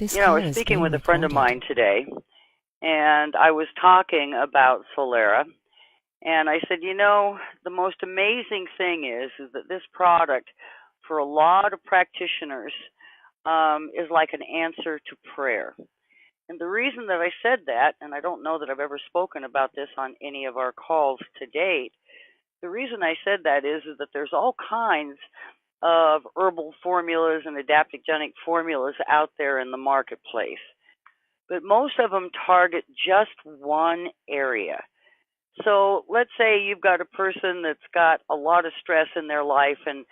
This You know, I call was is speaking being with a friend of recorded. mine today, and I was talking about Solera, and I said, the most amazing thing is that this product, for a lot of practitioners, is like an answer to prayer. And the reason that I said that, and I don't know that I've ever spoken about this on any of our calls to date, the reason I said that is that there's all kinds of herbal formulas and adaptogenic formulas out there in the marketplace, but most of them target just one area. So let's say you've got a person that's got a lot of stress in their life, and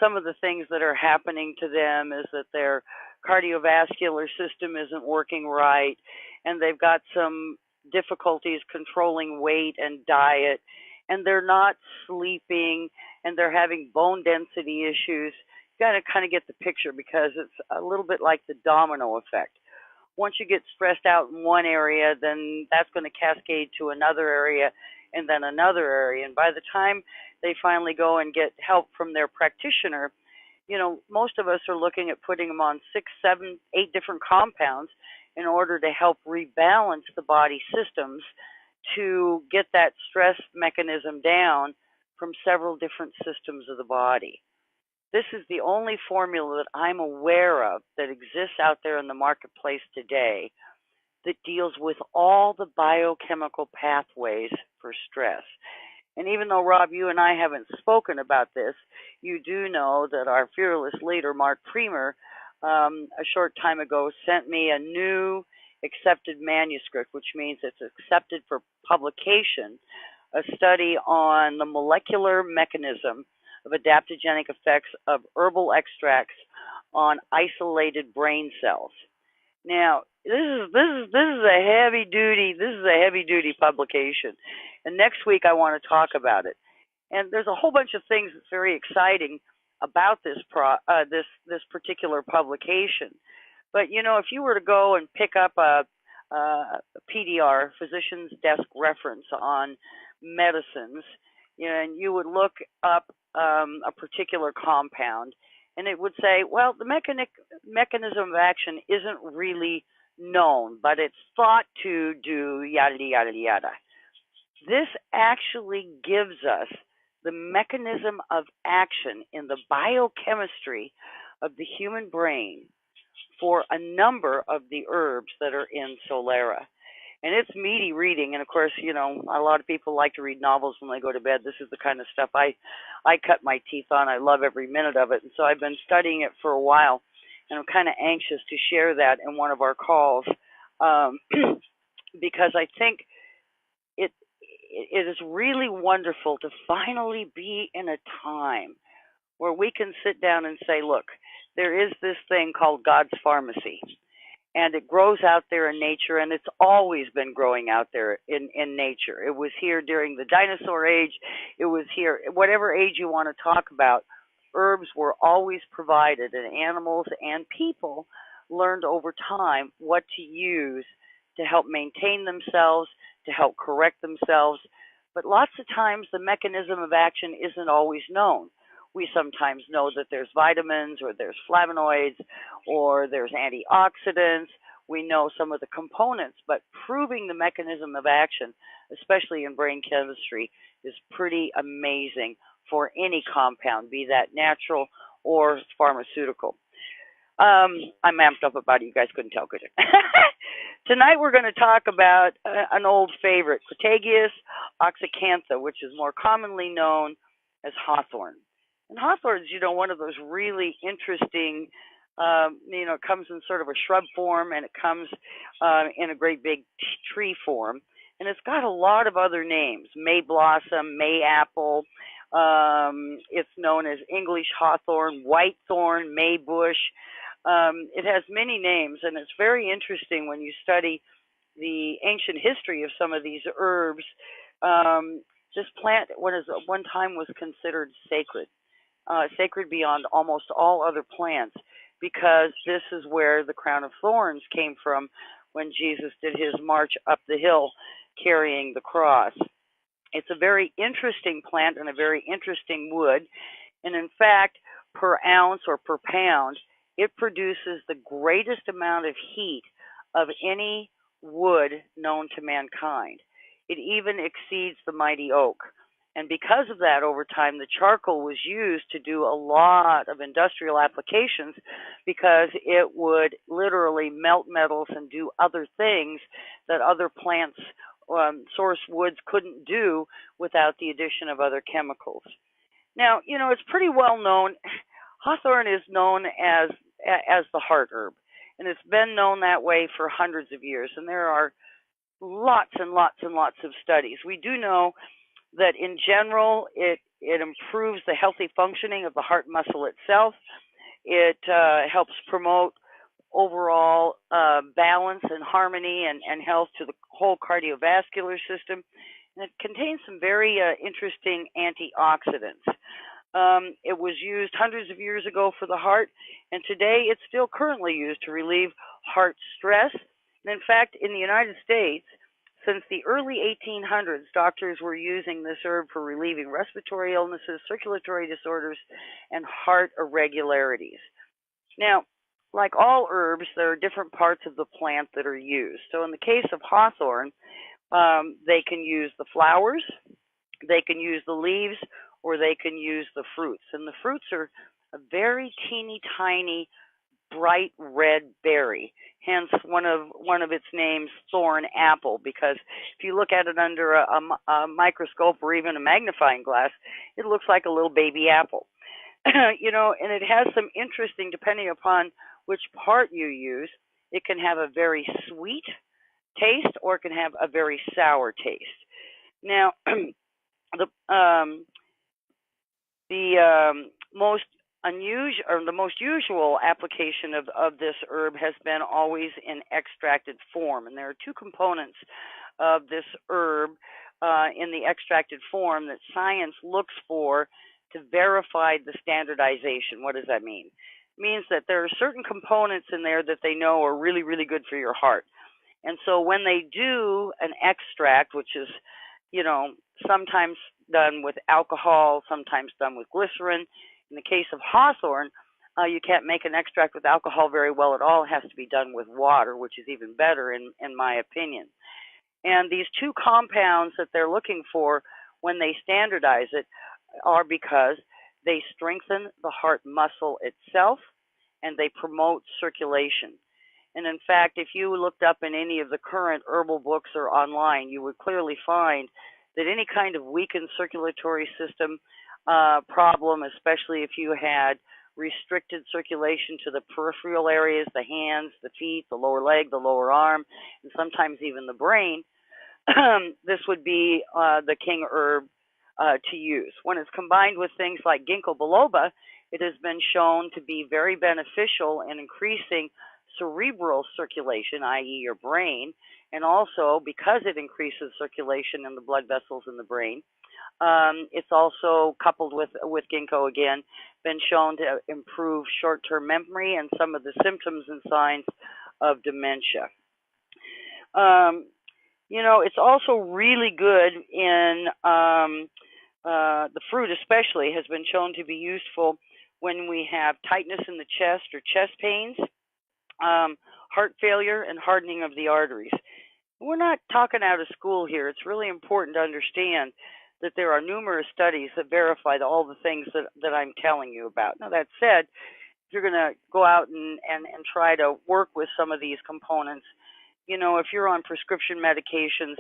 some of the things that are happening to them is that their cardiovascular system isn't working right, and they've got some difficulties controlling weight and diet, and they're not sleeping, and they're having bone density issues. You got to kind of get the picture because it's a little bit like the domino effect. Once you get stressed out in one area, then that's going to cascade to another area and then another area. And by the time they finally go and get help from their practitioner, most of us are looking at putting them on 6, 7, 8 different compounds in order to help rebalance the body systems to get that stress mechanism down from several different systems of the body. This is the only formula that I'm aware of that exists out there in the marketplace today that deals with all the biochemical pathways for stress. And even though, Rob, you and I haven't spoken about this, you do know that our fearless leader, Mark Premer, a short time ago sent me a new accepted manuscript, which means it's accepted for publication, a study on the molecular mechanism of adaptogenic effects of herbal extracts on isolated brain cells. Now, this is a heavy duty publication, and next week I want to talk about it. And there's a whole bunch of things that's very exciting about this particular publication. But if you were to go and pick up a PDR, physician's desk reference on medicines, and you would look up a particular compound, and it would say, well, the mechanism of action isn't really known, but it's thought to do yada, yada, yada. This actually gives us the mechanism of action in the biochemistry of the human brain for a number of the herbs that are in Solera. And it's meaty reading. And of course, a lot of people like to read novels when they go to bed. This is the kind of stuff I cut my teeth on. I love every minute of it. And so I've been studying it for a while, and I'm kind of anxious to share that in one of our calls because I think it is really wonderful to finally be in a time where we can sit down and say, look, there is this thing called God's pharmacy, and it grows out there in nature, and it's always been growing out there in nature. It was here during the dinosaur age. It was here, whatever age you want to talk about, herbs were always provided, and animals and people learned over time what to use to help maintain themselves, to help correct themselves. But lots of times the mechanism of action isn't always known. We sometimes know that there's vitamins or there's flavonoids or there's antioxidants. We know some of the components, but proving the mechanism of action, especially in brain chemistry, is pretty amazing for any compound, be that natural or pharmaceutical. I'm amped up about it. You guys couldn't tell, could you? Tonight we're going to talk about an old favorite, Crataegus oxyacantha, which is more commonly known as hawthorn. And hawthorn is, one of those really interesting, it comes in sort of a shrub form, and it comes in a great big tree form. And it's got a lot of other names, May blossom, May apple. It's known as English hawthorn, white thorn, May bush. It has many names, and it's very interesting when you study the ancient history of some of these herbs. This plant, one time was considered sacred. Sacred beyond almost all other plants, because this is where the crown of thorns came from when Jesus did his march up the hill carrying the cross. It's a very interesting plant and a very interesting wood, and in fact, per ounce or per pound, it produces the greatest amount of heat of any wood known to mankind. It even exceeds the mighty oak. And because of that, over time, the charcoal was used to do a lot of industrial applications because it would literally melt metals and do other things that other plants, source woods couldn't do without the addition of other chemicals. Now, it's pretty well known. Hawthorn is known as the heart herb, and it's been known that way for hundreds of years. And there are lots and lots and lots of studies. We do know that in general, it improves the healthy functioning of the heart muscle itself. It helps promote overall balance and harmony and health to the whole cardiovascular system. And it contains some very interesting antioxidants. It was used hundreds of years ago for the heart, and today it's still currently used to relieve heart stress. And in fact, in the United States, since the early 1800s, doctors were using this herb for relieving respiratory illnesses, circulatory disorders, and heart irregularities. Now, like all herbs, there are different parts of the plant that are used. So in the case of hawthorn, they can use the flowers, they can use the leaves, or they can use the fruits. And the fruits are a very teeny tiny bright red berry, hence one of its names, thorn apple, because if you look at it under a microscope or even a magnifying glass, it looks like a little baby apple. And it has some interesting, depending upon which part you use, it can have a very sweet taste or it can have a very sour taste. Now, the most unusual or the most usual application of this herb has been always in extracted form, and there are two components of this herb in the extracted form that science looks for to verify the standardization. What does that mean? It means that there are certain components in there that they know are really, really good for your heart. And so when they do an extract, which is, sometimes done with alcohol, sometimes done with glycerin. In the case of hawthorn, you can't make an extract with alcohol very well at all. It has to be done with water, which is even better in my opinion. And these two compounds that they're looking for when they standardize it are because they strengthen the heart muscle itself and they promote circulation. And in fact, if you looked up in any of the current herbal books or online, you would clearly find that any kind of weakened circulatory system problem, especially if you had restricted circulation to the peripheral areas, the hands, the feet, the lower leg, the lower arm, and sometimes even the brain, this would be the king herb to use. When it's combined with things like ginkgo biloba, it has been shown to be very beneficial in increasing cerebral circulation, i.e. your brain, and also because it increases circulation in the blood vessels in the brain, it's also coupled with ginkgo again, been shown to improve short-term memory and some of the symptoms and signs of dementia. It's also really good in the fruit especially has been shown to be useful when we have tightness in the chest or chest pains, heart failure, and hardening of the arteries. We're not talking out of school here. It's really important to understand that there are numerous studies that verify all the things that I'm telling you about. Now, that said, if you're going to go out and try to work with some of these components, if you're on prescription medications,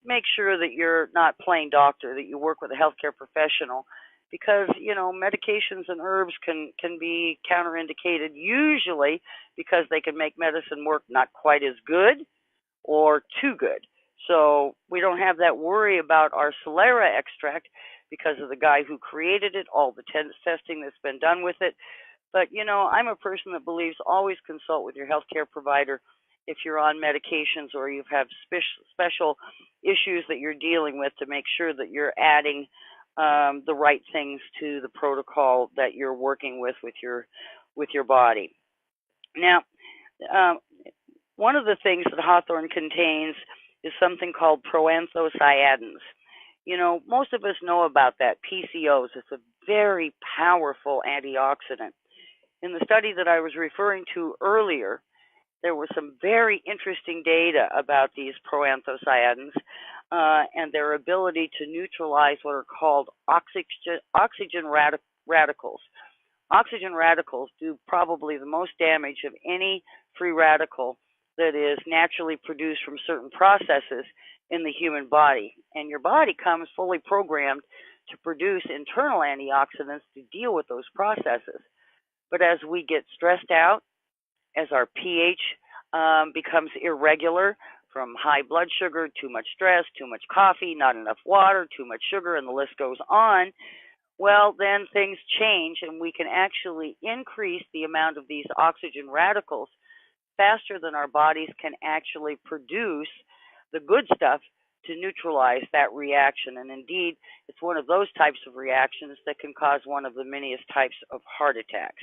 make sure that you're not playing doctor, that you work with a healthcare professional, because, medications and herbs can be counterindicated usually because they can make medicine work not quite as good or too good. So we don't have that worry about our Solera extract because of the guy who created it, all the testing that's been done with it. But, I'm a person that believes always consult with your healthcare provider if you're on medications or you have special issues that you're dealing with, to make sure that you're adding the right things to the protocol that you're working with your body. Now, one of the things that hawthorn contains is something called proanthocyanins. Most of us know about that, PCOs. It's a very powerful antioxidant. In the study that I was referring to earlier, there was some very interesting data about these proanthocyanins and their ability to neutralize what are called oxygen radicals. Oxygen radicals do probably the most damage of any free radical that is naturally produced from certain processes in the human body. And your body comes fully programmed to produce internal antioxidants to deal with those processes. But as we get stressed out, as our pH becomes irregular from high blood sugar, too much stress, too much coffee, not enough water, too much sugar, and the list goes on, well, then things change, and we can actually increase the amount of these oxygen radicals faster than our bodies can actually produce the good stuff to neutralize that reaction. And indeed, it's one of those types of reactions that can cause one of the manyest types of heart attacks.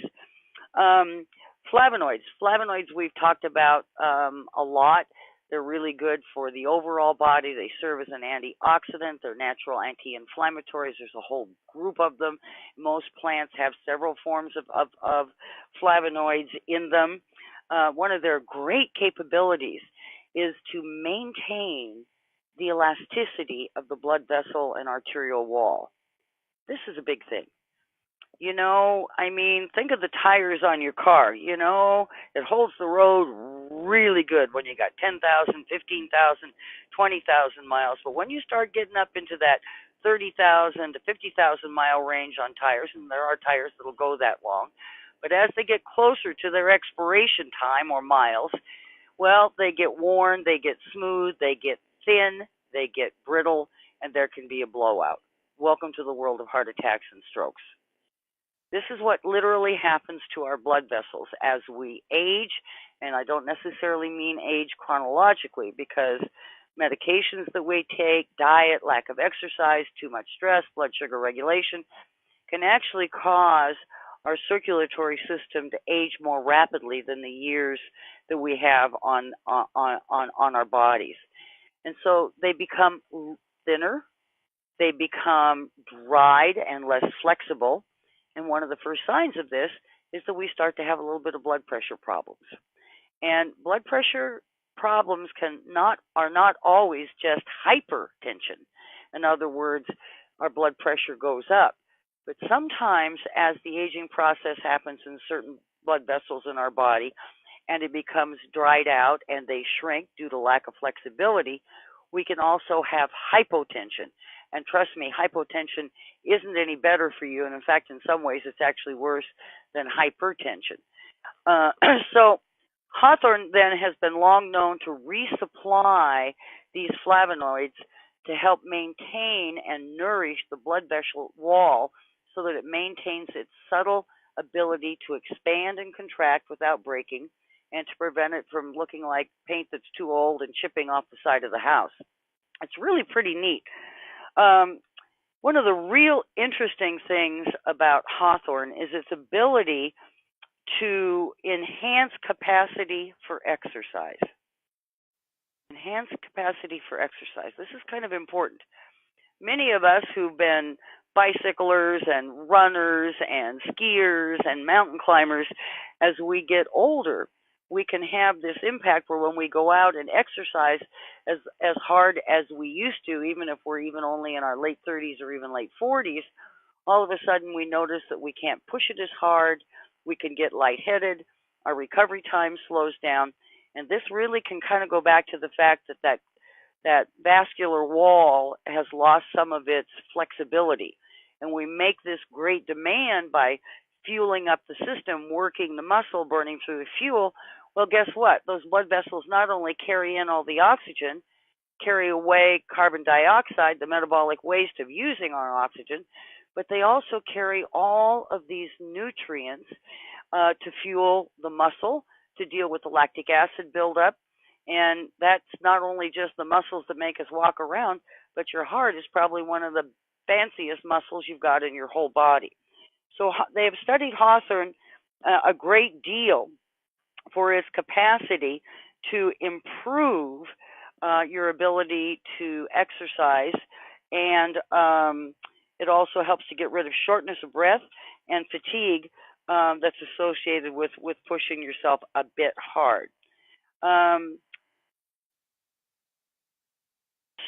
Um, Flavonoids. Flavonoids we've talked about a lot. They're really good for the overall body. They serve as an antioxidant. They're natural anti-inflammatories. There's a whole group of them. Most plants have several forms of flavonoids in them. One of their great capabilities is to maintain the elasticity of the blood vessel and arterial wall. This is a big thing. I mean, think of the tires on your car. It holds the road really good when you got 10,000, 15,000, 20,000 miles. But when you start getting up into that 30,000 to 50,000 mile range on tires, and there are tires that'll go that long, but as they get closer to their expiration time or miles, well, they get worn, they get smooth, they get thin, they get brittle, and there can be a blowout. Welcome to the world of heart attacks and strokes. This is what literally happens to our blood vessels as we age, and I don't necessarily mean age chronologically, because medications that we take, diet, lack of exercise, too much stress, blood sugar regulation can actually cause our circulatory system to age more rapidly than the years that we have on our bodies. And so they become thinner, they become dried and less flexible. And one of the first signs of this is that we start to have a little bit of blood pressure problems. And blood pressure problems are not always just hypertension. In other words, our blood pressure goes up. But sometimes as the aging process happens in certain blood vessels in our body and it becomes dried out and they shrink due to lack of flexibility, we can also have hypotension. And trust me, hypotension isn't any better for you. And in fact, in some ways, it's actually worse than hypertension. Uh, so Hawthorne then has been long known to resupply these flavonoids to help maintain and nourish the blood vessel wall so that it maintains its subtle ability to expand and contract without breaking and to prevent it from looking like paint that's too old and chipping off the side of the house. It's really pretty neat. One of the real interesting things about hawthorn is its ability to enhance capacity for exercise. Enhance capacity for exercise. This is kind of important. Many of us who've been bicyclers and runners and skiers and mountain climbers, as we get older, we can have this impact where when we go out and exercise as hard as we used to, even if we're even only in our late 30s or even late 40s, all of a sudden we notice that we can't push it as hard, we can get lightheaded, our recovery time slows down, and this really can kind of go back to the fact that vascular wall has lost some of its flexibility. And we make this great demand by fueling up the system, working the muscle, burning through the fuel. Well, guess what? Those blood vessels not only carry in all the oxygen, carry away carbon dioxide, the metabolic waste of using our oxygen, but they also carry all of these nutrients to fuel the muscle, to deal with the lactic acid buildup. And that's not only just the muscles that make us walk around, but your heart is probably one of the fanciest muscles you've got in your whole body. So they have studied hawthorn a great deal for its capacity to improve your ability to exercise, and it also helps to get rid of shortness of breath and fatigue that's associated with pushing yourself a bit hard. Um,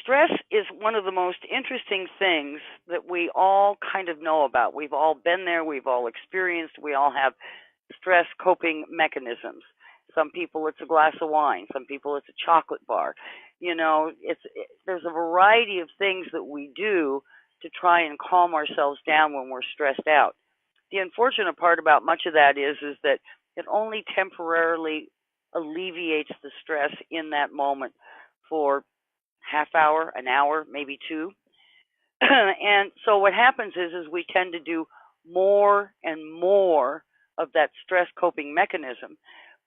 Stress is one of the most interesting things that we all kind of know about. We've all been there, we've all experienced, we all have stress coping mechanisms. Some people it's a glass of wine, some people it's a chocolate bar. There's a variety of things that we do to try and calm ourselves down when we're stressed out. The unfortunate part about much of that is that it only temporarily alleviates the stress in that moment for half hour, an hour, maybe two. And so what happens is we tend to do more and more of that stress coping mechanism,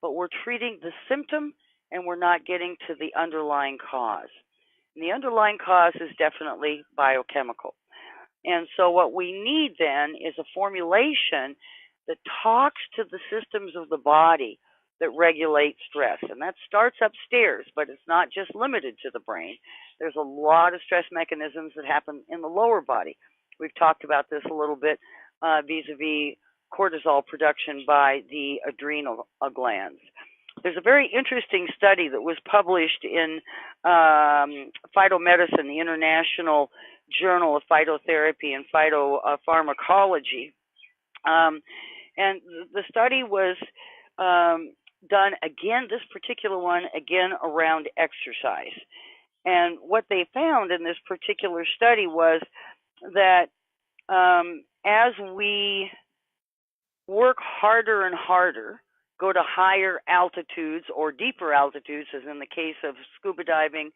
but we're treating the symptom and we're not getting to the underlying cause. And the underlying cause is definitely biochemical. And so what we need then is a formulation that talks to the systems of the body that regulate stress. And that starts upstairs, but it's not just limited to the brain. There's a lot of stress mechanisms that happen in the lower body. We've talked about this a little bit vis-a-vis cortisol production by the adrenal glands. There's a very interesting study that was published in Phytomedicine, the International Journal of Phytotherapy and Phytopharmacology. And the study was done again, this particular one, again, around exercise. And what they found in this particular study was that as we work harder and harder, go to higher altitudes or deeper altitudes, as in the case of scuba diving,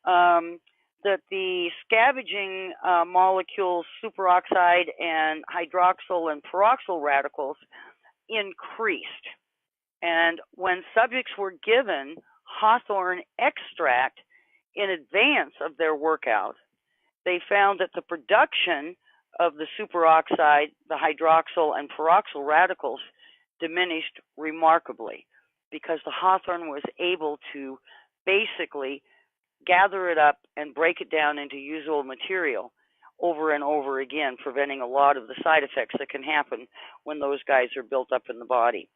that the scavenging molecules, superoxide and hydroxyl and peroxyl radicals, increased. And when subjects were given hawthorn extract in advance of their workout, they found that the production of the superoxide, the hydroxyl, and peroxyl radicals diminished remarkably because the hawthorn was able to basically gather it up and break it down into usable material over and over again, preventing a lot of the side effects that can happen when those guys are built up in the body.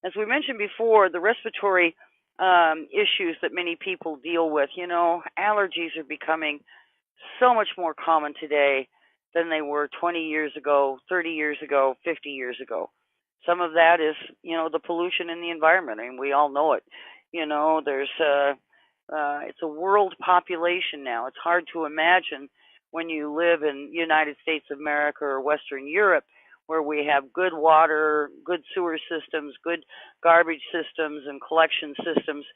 As we mentioned before, the respiratory issues that many people deal with, allergies are becoming so much more common today than they were 20 years ago, 30 years ago, 50 years ago. Some of that is, the pollution in the environment. I mean, we all know it. It's a world population now. It's hard to imagine when you live in United States of America or Western Europe, where we have good water, good sewer systems, good garbage systems, and collection systems,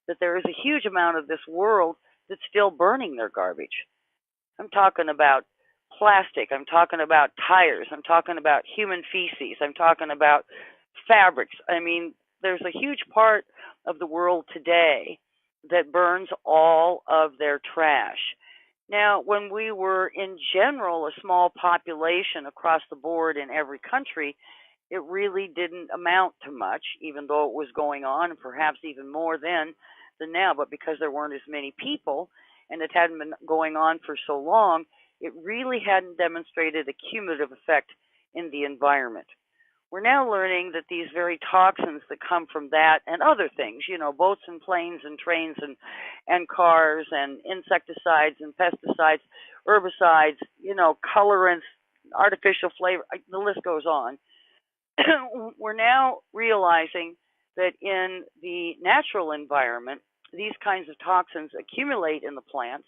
that there is a huge amount of this world that's still burning their garbage. I'm talking about plastic. I'm talking about tires. I'm talking about human feces. I'm talking about fabrics. I mean, there's a huge part of the world today that burns all of their trash. Now, when we were in general a small population across the board in every country, it really didn't amount to much, even though it was going on, and perhaps even more then than now. But because there weren't as many people and it hadn't been going on for so long, it really hadn't demonstrated a cumulative effect in the environment. We're now learning that these very toxins that come from that and other things, boats and planes and trains and cars and insecticides and pesticides, herbicides, colorants, artificial flavor, the list goes on. We're now realizing that in the natural environment, these kinds of toxins accumulate in the plants,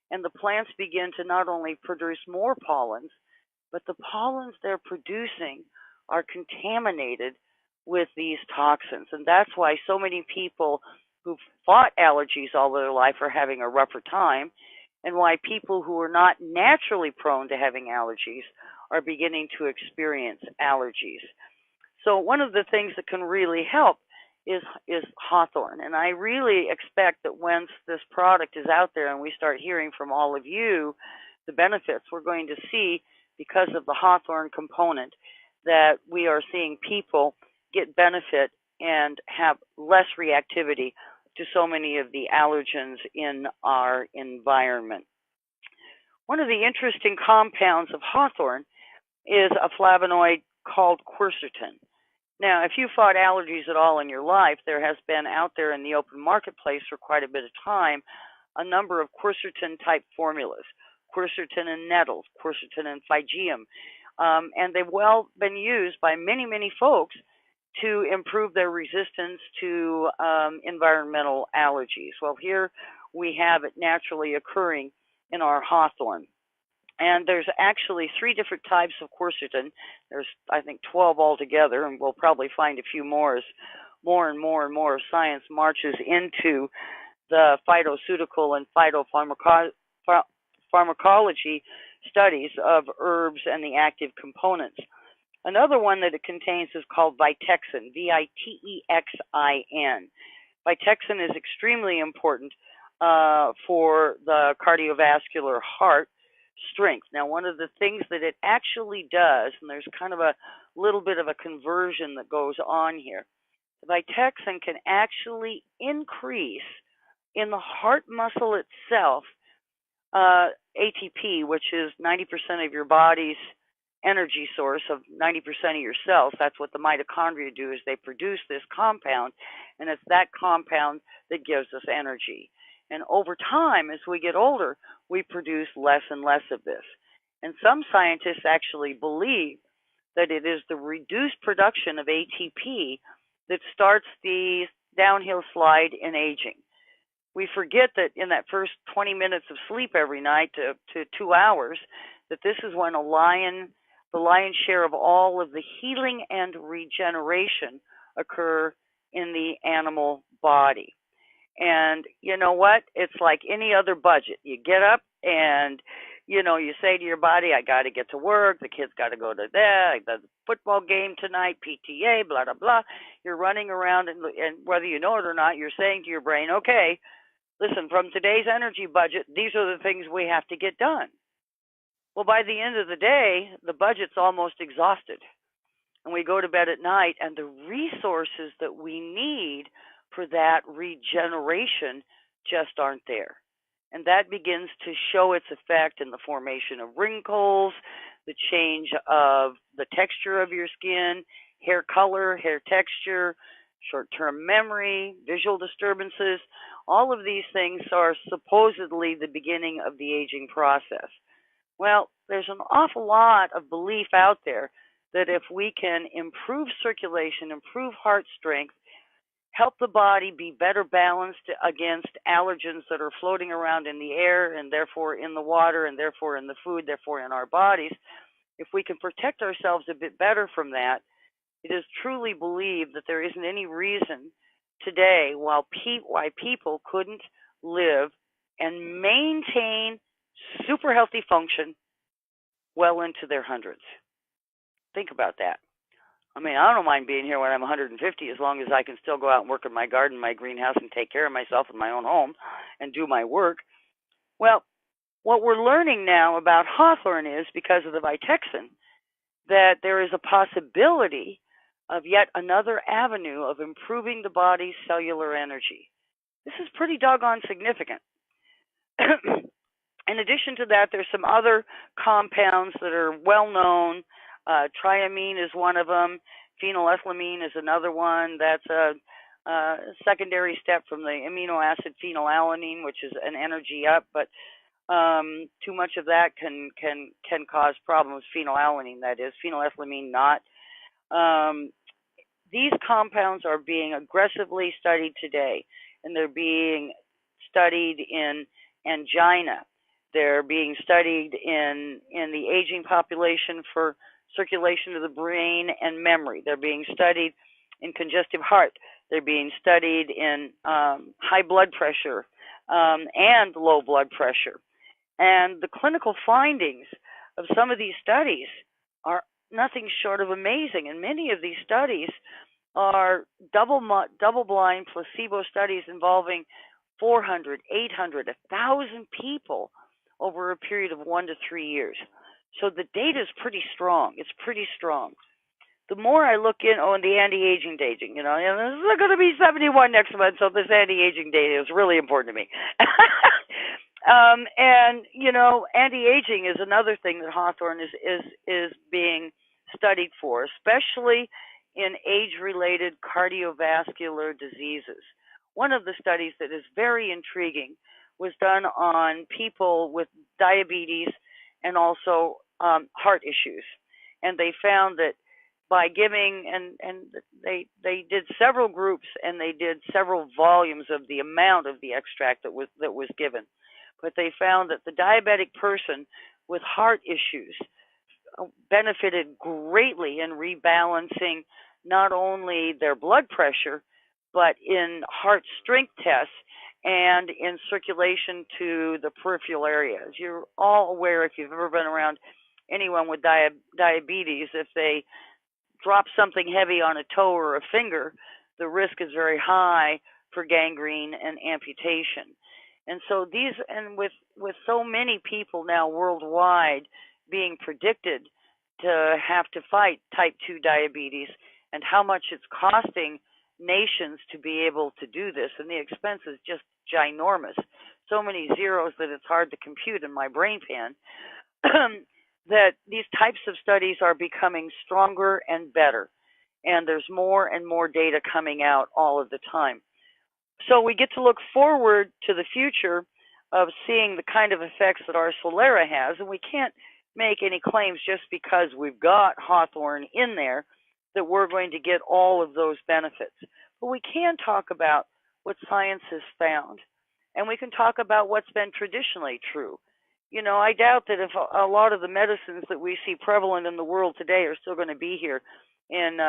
and the plants begin to not only produce more pollens, but the pollens they're producing are contaminated with these toxins. And that's why so many people who've fought allergies all their life are having a rougher time, and why people who are not naturally prone to having allergies are beginning to experience allergies. So one of the things that can really help is hawthorn. And I really expect that once this product is out there and we start hearing from all of you the benefits, we're going to see, because of the hawthorn component, that we are seeing people get benefit and have less reactivity to so many of the allergens in our environment. One of the interesting compounds of hawthorn is a flavonoid called quercetin. Now, if you fought allergies at all in your life, there has been out there in the open marketplace for quite a bit of time a number of quercetin type formulas, quercetin and nettles, quercetin and phygeum, and they've well been used by many, many folks to improve their resistance to environmental allergies. Well, here we have it naturally occurring in our hawthorn. And there's actually three different types of quercetin. There's, I think, 12 altogether, and we'll probably find a few more as more and more and more science marches into the phytoceutical and phytopharmacology studies of herbs and the active components. Another one that it contains is called Vitexin, Vitexin. Vitexin is extremely important for the cardiovascular heart strength. Now, one of the things that it actually does, and there's kind of a little bit of a conversion that goes on here, the Vitexin can actually increase in the heart muscle itself ATP, which is 90% of your body's energy source of 90% of your cells. That's what the mitochondria do, is they produce this compound, and it's that compound that gives us energy. And over time, as we get older, we produce less and less of this. And some scientists actually believe that it is the reduced production of ATP that starts the downhill slide in aging. We forget that in that first 20 minutes of sleep every night to 2 hours, that this is when the lion's share of all of the healing and regeneration occur in the animal body. And you know what? It's like any other budget. You get up and, you say to your body, I got to get to work. The kids got to go to the football game tonight, PTA, blah, blah, blah. You're running around, and whether you know it or not, you're saying to your brain, okay, listen, from today's energy budget, these are the things we have to get done. Well, by the end of the day, the budget's almost exhausted. And we go to bed at night, and the resources that we need for that regeneration just aren't there. And that begins to show its effect in the formation of wrinkles, the change of the texture of your skin, hair color, hair texture, short-term memory, visual disturbances. All of these things are supposedly the beginning of the aging process. Well, there's an awful lot of belief out there that if we can improve circulation, improve heart strength, help the body be better balanced against allergens that are floating around in the air and therefore in the water and therefore in the food, therefore in our bodies, if we can protect ourselves a bit better from that, it is truly believed that there isn't any reason today why people couldn't live and maintain super healthy function well into their hundreds. Think about that. I mean, I don't mind being here when I'm 150 as long as I can still go out and work in my garden, my greenhouse, and take care of myself in my own home and do my work. Well, what we're learning now about hawthorn is, because of the Vitexin, that there is a possibility of yet another avenue of improving the body's cellular energy. This is pretty doggone significant. In addition to that, there's some other compounds that are well known. Triamine is one of them. Phenylethylamine is another one. That's a secondary step from the amino acid phenylalanine, which is an energy up, but too much of that can cause problems. Phenylalanine, that is. Phenylethylamine, not. These compounds are being aggressively studied today, and they're being studied in angina. They're being studied in the aging population for circulation of the brain and memory. They're being studied in congestive heart. They're being studied in high blood pressure and low blood pressure. And the clinical findings of some of these studies are nothing short of amazing. And many of these studies are double-blind placebo studies involving 400, 800, 1,000 people over a period of 1 to 3 years. So the data is pretty strong. It's pretty strong. The more I look in on the anti-aging data, and this is going to be 71 next month, so this anti-aging data is really important to me. And anti-aging is another thing that hawthorn is being studied for, especially in age-related cardiovascular diseases. One of the studies that is very intriguing was done on people with diabetes and also heart issues, and they found that by giving and they did several groups and they did several volumes of the amount of the extract that was given, but they found that the diabetic person with heart issues benefited greatly in rebalancing not only their blood pressure, but in heart strength tests and in circulation to the peripheral areas. You're all aware, if you've ever been around anyone with diabetes, if they drop something heavy on a toe or a finger, the risk is very high for gangrene and amputation. And so with so many people now worldwide being predicted to have to fight type 2 diabetes and how much it's costing nations to be able to do this, and the expense is just ginormous. So many zeros that it's hard to compute in my brain pan. That these types of studies are becoming stronger and better, and there's more and more data coming out all of the time. So we get to look forward to the future of seeing the kind of effects that our Solera has, and we can't make any claims just because we've got Hawthorne in there that we're going to get all of those benefits. But we can talk about what science has found, and we can talk about what's been traditionally true. You know, I doubt that if a lot of the medicines that we see prevalent in the world today are still going to be here in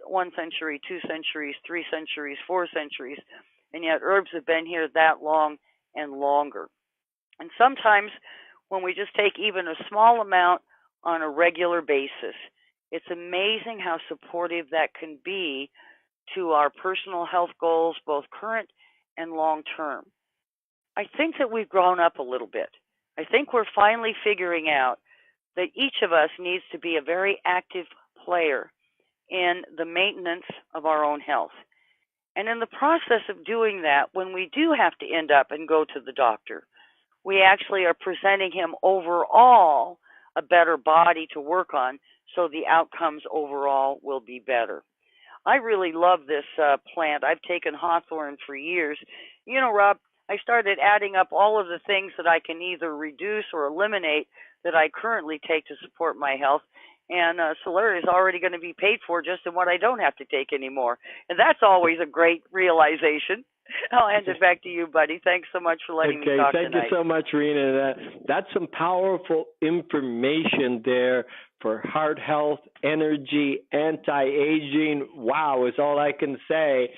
1 century, 2 centuries, 3 centuries, 4 centuries, and yet herbs have been here that long and longer. And sometimes when we just take even a small amount on a regular basis, it's amazing how supportive that can be to our personal health goals, both current and long term. I think that we've grown up a little bit. I think we're finally figuring out that each of us needs to be a very active player in the maintenance of our own health. And in the process of doing that, when we do have to end up and go to the doctor, we actually are presenting him overall a better body to work on, so the outcomes overall will be better. I really love this plant. I've taken Hawthorne for years. You know, Rob, I started adding up all of the things that I can either reduce or eliminate that I currently take to support my health. And Solera is already going to be paid for just in what I don't have to take anymore. And that's always a great realization. I'll hand it back to you, buddy. Thanks so much for letting me talk tonight. Thank you so much, Rena. That's some powerful information there for heart health, energy, anti-aging. Wow, is all I can say.